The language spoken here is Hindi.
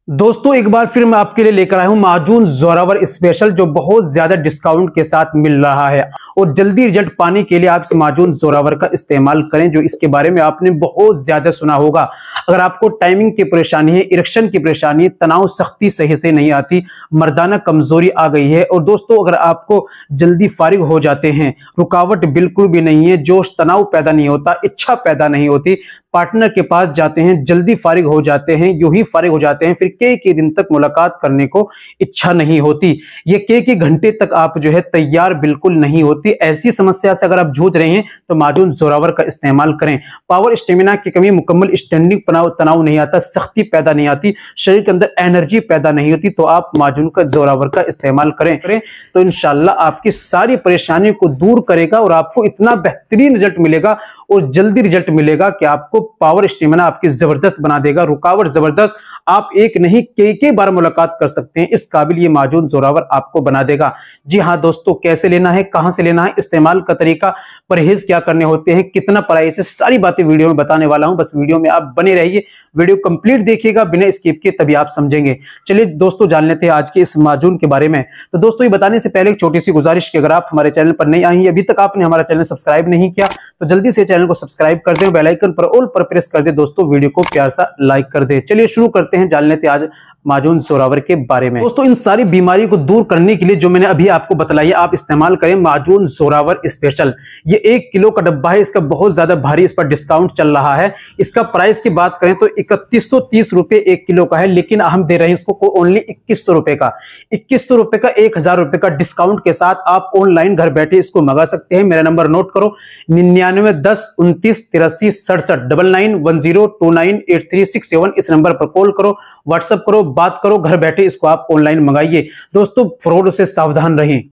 दोस्तों एक बार फिर मैं आपके लिए लेकर आया हूं माजून जोरावर स्पेशल, जो बहुत ज्यादा डिस्काउंट के साथ मिल रहा है। और जल्दी रिजल्ट पाने के लिए आप इस माजून जोरावर का इस्तेमाल करें, जो इसके बारे में आपने बहुत ज्यादा सुना होगा। अगर आपको टाइमिंग की परेशानी है, इरेक्शन की परेशानी है, तनाव सख्ती सही से नहीं आती, मर्दाना कमजोरी आ गई है, और दोस्तों अगर आपको जल्दी फारिग हो जाते हैं, रुकावट बिल्कुल भी नहीं है, जोश तनाव पैदा नहीं होता, इच्छा पैदा नहीं होती, पार्टनर के पास जाते हैं जल्दी फारिग हो जाते हैं, यूं ही फारिग हो जाते हैं, फिर कई दिन तक मुलाकात करने को इच्छा नहीं होती, ये कई घंटे तक आप जो है तैयार बिल्कुल नहीं होती। ऐसी समस्या से अगर आप जूझ रहे हैं तो माजून जोरावर का इस्तेमाल करें। पावर स्टेमिना की कमी, मुकम्मल स्टैंडिंग तनाव नहीं आता, सख्ती पैदा नहीं आती, शरीर के अंदर एनर्जी पैदा नहीं होती, तो आप माजून का जोरावर का इस्तेमाल करें तो इंशाल्लाह आपकी सारी परेशानियों को दूर करेगा और आपको इतना बेहतरीन रिजल्ट मिलेगा और जल्दी रिजल्ट मिलेगा कि आपको पावर स्टेमिना आपकी जबरदस्त बना देगा, रुकावट जबरदस्त, आप एक नहीं कई बार मुलाकात कर सकते हैं, इस काबिल ये माजून जोरावर आपको बना देगा। जी हां दोस्तों, कैसे लेना है, कहां से लेना है, इस्तेमाल का तरीका, परहेज क्या करने होते हैं, कितना प्राइस है, सारी बातें वीडियो में बताने वाला हूं। बस वीडियो में आप बने रहिए, वीडियो कंप्लीट देखिएगा बिना स्किप के, तभी आप समझेंगे। चलिए दोस्तों जान लेते हैं आज के इस माजून के बारे में। तो दोस्तों ये बताने से पहले एक छोटी सी गुजारिश कि अगर आप हमारे चैनल पर नहीं आई हैं, अभी तक आपने हमारा चैनल सब्सक्राइब नहीं किया, तो जल्दी से चैनल को सब्सक्राइब कर दें, बेल आइकन पर ऑल पर प्रेस कर दे दोस्तों, वीडियो को प्यार सा लाइक कर दे। चलिए शुरू करते हैं, जान लेते हैं आज माजून जोरावर के बारे में। दोस्तों इन सारी बीमारियों को दूर करने के लिए जो मैंने अभी आपको बतलाई है, आप इस्तेमाल करें माजून जोरावर स्पेशल। ये 1 किलो का डब्बा है, इसका बहुत ज्यादा भारी, इस पर डिस्काउंट चल रहा है। इसका प्राइस की बात करें तो 3130 रुपए 1 किलो का है, लेकिन हम दे रहे हैं इसको ओनली 2100 रुपए का। 2100 रुपए का 1000 रुपए का डिस्काउंट के साथ आप ऑनलाइन घर बैठे इसको मंगा सकते हैं। मेरा नंबर नोट करो, 99 10 29 83 67 9910298367। इस नंबर पर कॉल करो, व्हाट्सएप करो, बात करो, घर बैठे इसको आप ऑनलाइन मंगाइए। दोस्तों फ्रॉड से सावधान रहें।